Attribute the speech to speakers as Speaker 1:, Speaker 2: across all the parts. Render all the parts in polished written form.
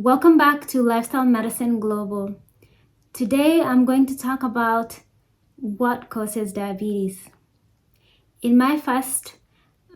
Speaker 1: Welcome back to Lifestyle Medicine Global. Today I'm going to talk about what causes diabetes. In my first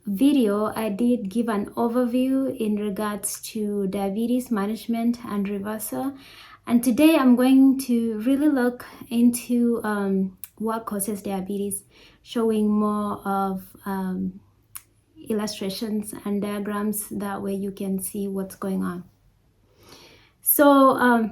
Speaker 1: video, I did give an overview in regards to diabetes management and reversal. And today I'm going to really look into what causes diabetes, showing more of illustrations and diagrams. That way you can see what's going on. So,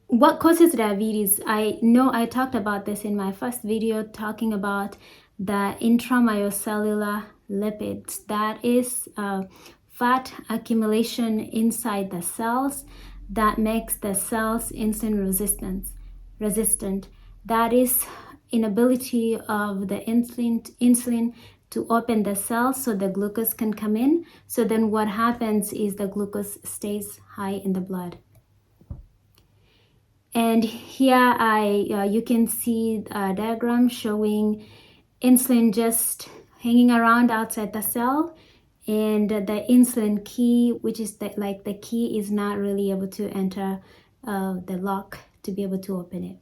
Speaker 1: what causes diabetes? I know I talked about this in my first video, talking about the intramyocellular lipids. That is fat accumulation inside the cells that makes the cells insulin resistant. That is inability of the insulin to open the cells so the glucose can come in. So then what happens is the glucose stays high in the blood. And here you can see a diagram showing insulin just hanging around outside the cell, and the insulin key, which is the key, is not really able to enter the lock to be able to open it.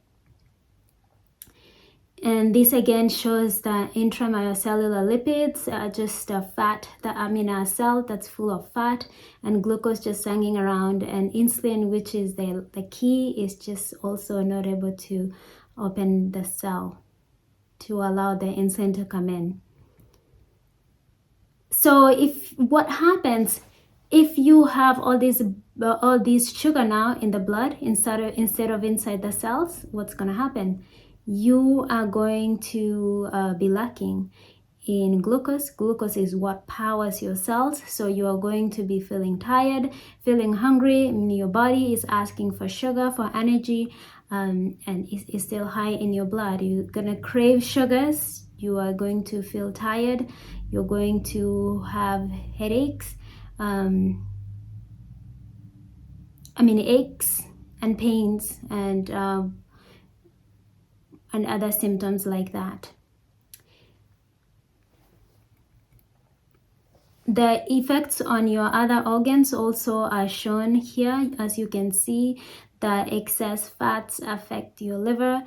Speaker 1: And this again shows the intramyocellular lipids, just fat, a cell that's full of fat, and glucose just hanging around, and insulin, which is the key, is just also not able to open the cell to allow the insulin to come in. So what happens if you have all these sugar now in the blood instead of inside the cells? What's going to happen? You are going to be lacking in glucose. Glucose is what powers your cells. So you are going to be feeling tired, feeling hungry, and your body is asking for sugar, for energy, and it's still high in your blood. You're going to crave sugars. You are going to feel tired. You're going to have headaches, aches and pains, and other symptoms like that. The effects on your other organs also are shown here. As you can see, the excess fats affect your liver.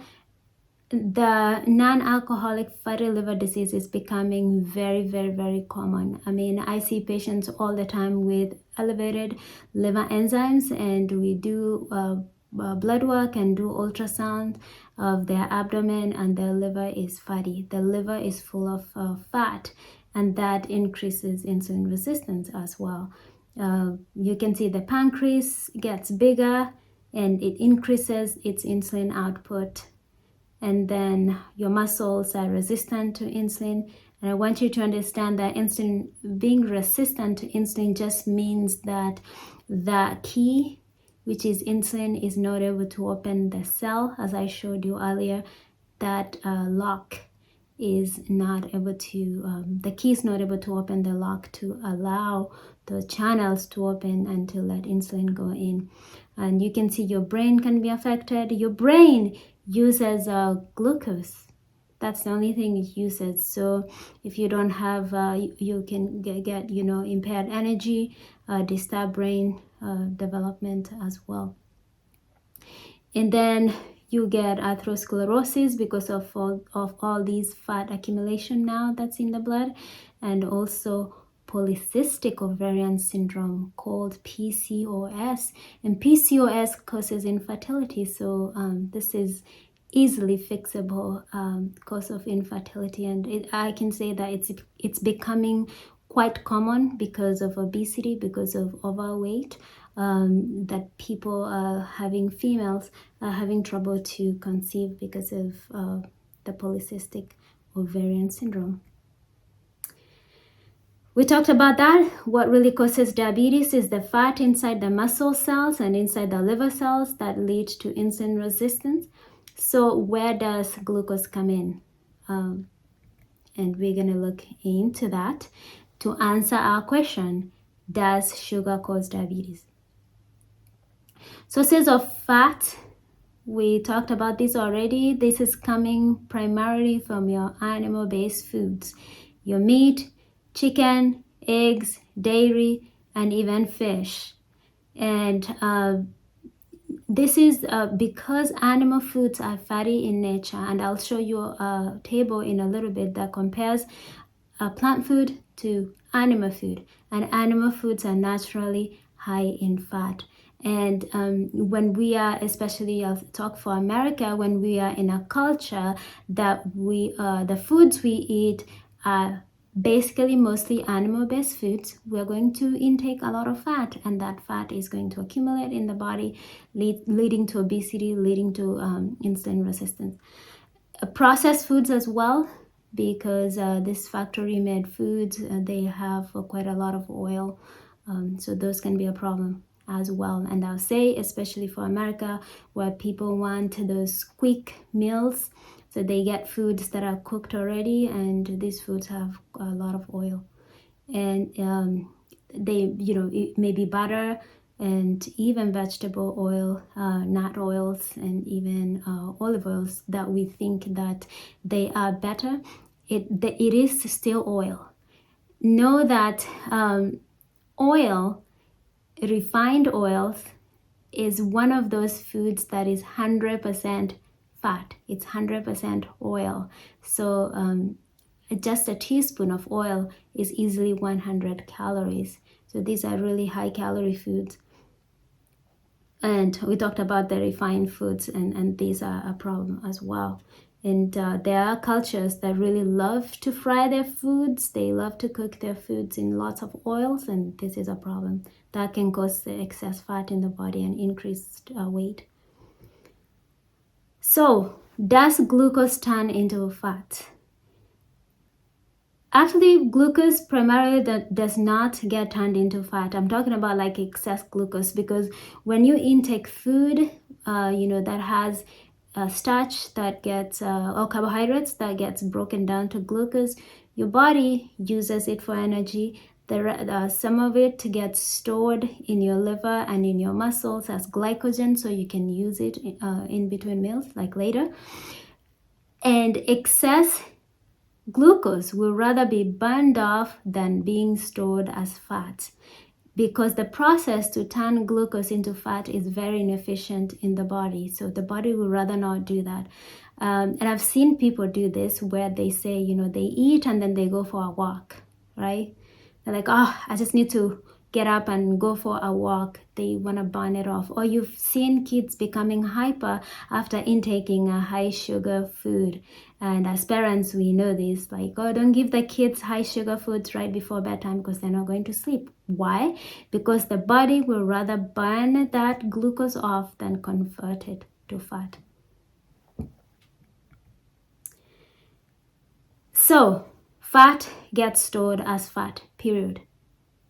Speaker 1: The non-alcoholic fatty liver disease is becoming very, very, very common. I see patients all the time with elevated liver enzymes, and we do blood work and do ultrasound of their abdomen, and their liver is fatty. The liver is full of fat, and that increases insulin resistance as well. You can see the pancreas gets bigger and it increases its insulin output, and then your muscles are resistant to insulin. And I want you to understand that being resistant to insulin just means that the key, which is insulin, is not able to open the cell. As I showed you earlier, that lock is not able to, the key is not able to open the lock to allow the channels to open and to let insulin go in. And you can see your brain can be affected. Your brain uses glucose. That's the only thing it uses. So if you don't have, you can get impaired energy, disturbed brain development as well. And then you get atherosclerosis because of all these fat accumulation now that's in the blood, and also polycystic ovarian syndrome called PCOS. And PCOS causes infertility. So this is easily fixable cause of infertility, and I can say that it's becoming quite common because of obesity, because of overweight, that females are having trouble to conceive because of the polycystic ovarian syndrome. We talked about that. What really causes diabetes is the fat inside the muscle cells and inside the liver cells that lead to insulin resistance. So where does glucose come in? And we're going to look into that to answer our question, does sugar cause diabetes? Sources of fat, we talked about this already. This is coming primarily from your animal-based foods, your meat, chicken, eggs, dairy, and even fish. And this is because animal foods are fatty in nature, and I'll show you a table in a little bit that compares plant food to animal food, and animal foods are naturally high in fat. And when we are, especially I'll talk for America, when we are in a culture that the foods we eat are basically mostly animal-based foods, we're going to intake a lot of fat, and that fat is going to accumulate in the body, leading to obesity, leading to insulin resistance. Processed foods as well, because this factory made foods, they have quite a lot of oil, so those can be a problem as well. And I'll say, especially for America, where people want those quick meals, so they get foods that are cooked already, and these foods have a lot of oil. And they, it may be butter and even vegetable oil, nut oils, and even olive oils that we think that they are better. It is still oil. Know that oil, refined oils, is one of those foods that is 100% fat. It's 100% oil. So just a teaspoon of oil is easily 100 calories. So these are really high calorie foods. And we talked about the refined foods, and these are a problem as well. And there are cultures that really love to fry their foods. They love to cook their foods in lots of oils, and this is a problem that can cause the excess fat in the body and increased weight. So, does glucose turn into fat? Actually, glucose primarily does not get turned into fat. I'm talking about like excess glucose, because when you intake food, that has starch that gets, or carbohydrates that gets broken down to glucose, your body uses it for energy. Some of it gets stored in your liver and in your muscles as glycogen, so you can use it in between meals, like later. And excess glucose will rather be burned off than being stored as fat, because the process to turn glucose into fat is very inefficient in the body. So the body will rather not do that. And I've seen people do this where they say, they eat and then they go for a walk, right? They're like, oh, I just need to get up and go for a walk. They want to burn it off. Or you've seen kids becoming hyper after intaking a high sugar food. And as parents, we know this, like, oh, don't give the kids high sugar foods right before bedtime because they're not going to sleep. Why? Because the body will rather burn that glucose off than convert it to fat. So, fat gets stored as fat, period.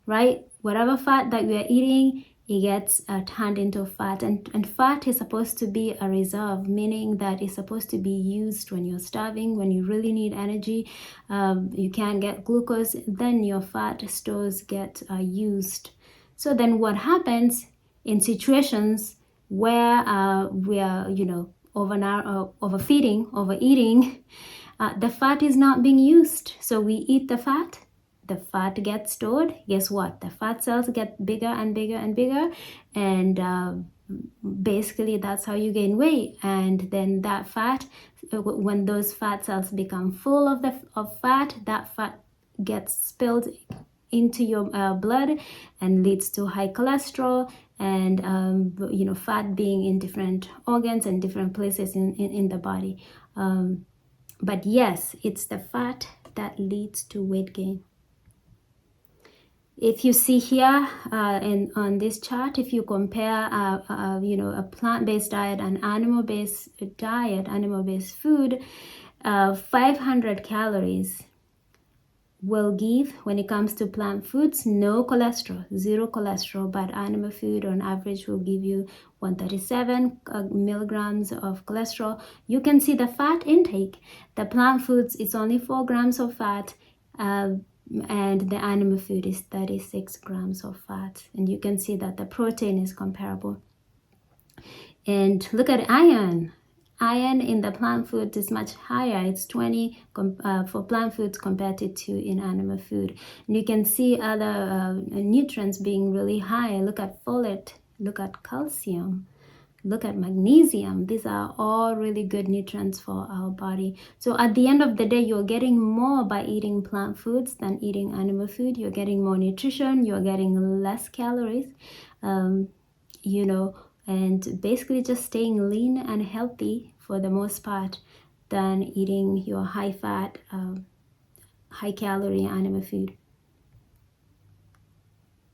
Speaker 1: Right? Whatever fat that we are eating, it gets turned into fat. And fat is supposed to be a reserve, meaning that it's supposed to be used when you're starving, when you really need energy, you can't get glucose, then your fat stores get used. So then what happens in situations where we are, overfeeding, overeating, the fat is not being used. So we eat the fat gets stored. Guess what? The fat cells get bigger and bigger and bigger, and basically that's how you gain weight. And then that fat, when those fat cells become full of fat, that fat gets spilled into your blood and leads to high cholesterol and fat being in different organs and different places in the body. But yes, it's the fat that leads to weight gain. If you see here on this chart, if you compare a plant-based diet and animal-based diet, animal-based food, 500 calories will give, when it comes to plant foods, no cholesterol, zero cholesterol, but animal food on average will give you 137 milligrams of cholesterol. You can see the fat intake. The plant foods, it's only 4 grams of fat, and the animal food is 36 grams of fat. And you can see that the protein is comparable. And look at iron. Iron in the plant food is much higher. It's 20 for plant foods compared to 2 in animal food. And you can see other nutrients being really high. Look at folate. look at calcium, look at magnesium. These are all really good nutrients for our body. So at the end of the day, you're getting more by eating plant foods than eating animal food. You're getting more nutrition, you're getting less calories, you know, and basically just staying lean and healthy for the most part than eating your high fat, high calorie animal food.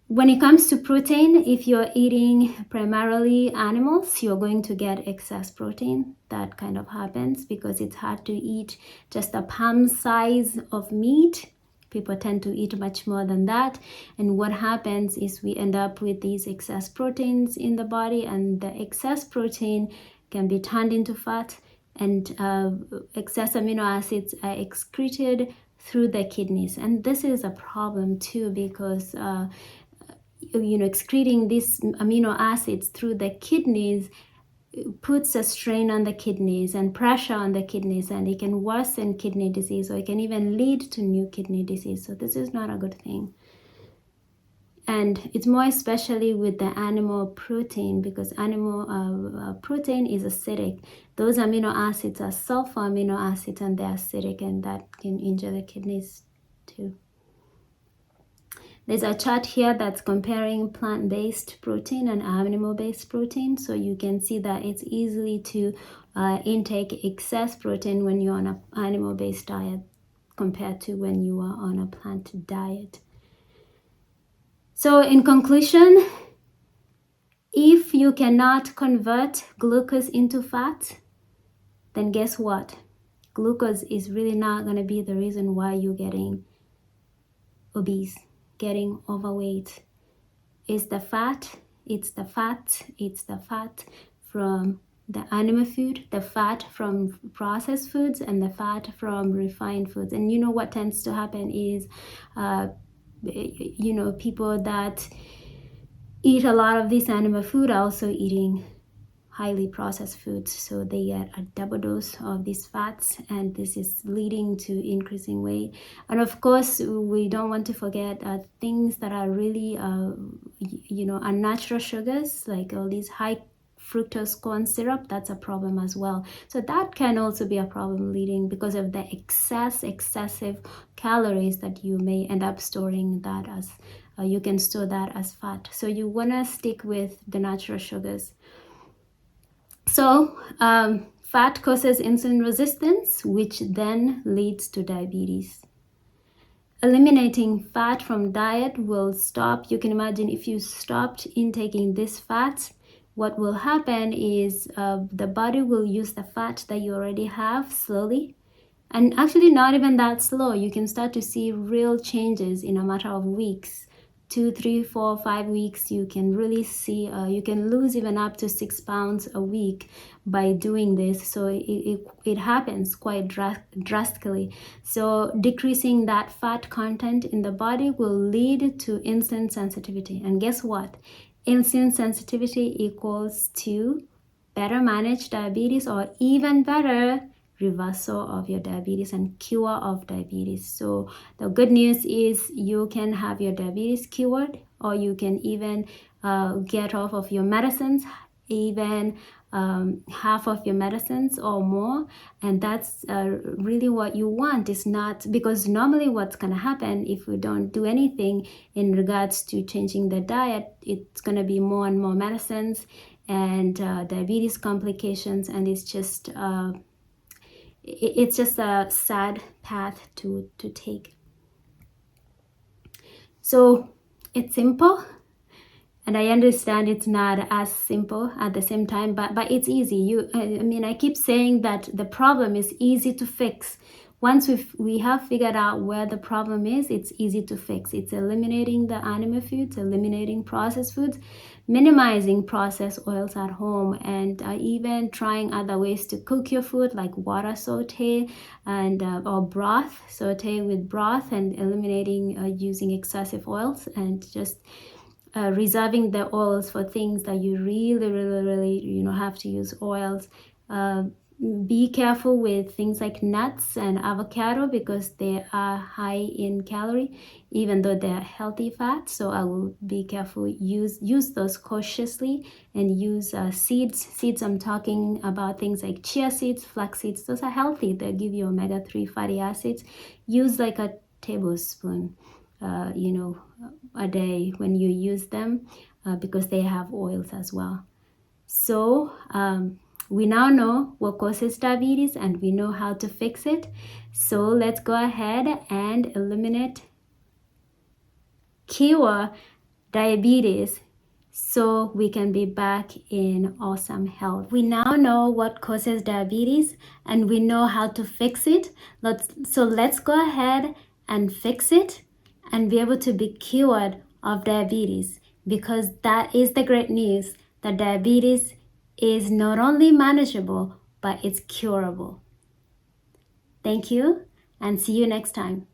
Speaker 1: When it comes to protein, if you're eating primarily animals, you're going to get excess protein. That kind of happens because it's hard to eat just a palm size of meat. People tend to eat much more than that. And what happens is we end up with these excess proteins in the body, and the excess protein can be turned into fat, and excess amino acids are excreted through the kidneys. And this is a problem too, because excreting these amino acids through the kidneys puts a strain on the kidneys and pressure on the kidneys, and it can worsen kidney disease, or it can even lead to new kidney disease. So this is not a good thing. And it's more especially with the animal protein, because animal protein is acidic. Those amino acids are sulfur amino acids, and they're acidic, and that can injure the kidneys too. There's a chart here that's comparing plant-based protein and animal-based protein. So you can see that it's easy to intake excess protein when you're on an animal-based diet compared to when you are on a plant diet. So in conclusion, if you cannot convert glucose into fat, then guess what? Glucose is really not going to be the reason why you're getting obese, getting overweight. It's the fat from the animal food, the fat from processed foods, and the fat from refined foods. And you know what tends to happen is people that eat a lot of this animal food are also eating highly processed foods, so they get a double dose of these fats, and this is leading to increasing weight. And of course, we don't want to forget things that are really unnatural sugars, like all these high fructose corn syrup. That's a problem as well. So that can also be a problem, leading because of the excessive calories that you may end up storing that as you can store that as fat. So you want to stick with the natural sugars. So fat causes insulin resistance, which then leads to diabetes. Eliminating fat from diet will stop. You can imagine if you stopped intaking this fat, what will happen is the body will use the fat that you already have slowly. And actually not even that slow. You can start to see real changes in a matter of weeks. 2, 3, 4, 5 weeks, you can really see, you can lose even up to 6 pounds a week by doing this. So it happens quite drastically. So decreasing that fat content in the body will lead to insulin sensitivity. And guess what? Insulin sensitivity equals to better managed diabetes, or even better, reversal of your diabetes and cure of diabetes. So the good news is you can have your diabetes cured, or you can even get off of your medicines, even half of your medicines or more. And that's really what you want. It's not, because normally what's going to happen if we don't do anything in regards to changing the diet, it's going to be more and more medicines and diabetes complications, and it's just a sad path to take. So it's simple, and I understand it's not as simple at the same time, but it's easy. I keep saying that the problem is easy to fix. Once we have figured out where the problem is, it's easy to fix. It's eliminating the animal foods, eliminating processed foods, minimizing processed oils at home, and even trying other ways to cook your food, like water saute and or broth, saute with broth, and eliminating using excessive oils, and just reserving the oils for things that you really have to use oils. be careful with things like nuts and avocado because they are high in calorie, even though they're healthy fats. So I will be careful, use those cautiously, and use seeds. I'm talking about things like chia seeds, flax seeds. Those are healthy. They give you omega-3 fatty acids. Use like a tablespoon a day when you use them, because they have oils as well. So we now know what causes diabetes and we know how to fix it. So let's go ahead and cure diabetes so we can be back in awesome health. We now know what causes diabetes and we know how to fix it. Let's go ahead and fix it and be able to be cured of diabetes, because that is the great news, that diabetes is not only manageable, but it's curable. Thank you and see you next time.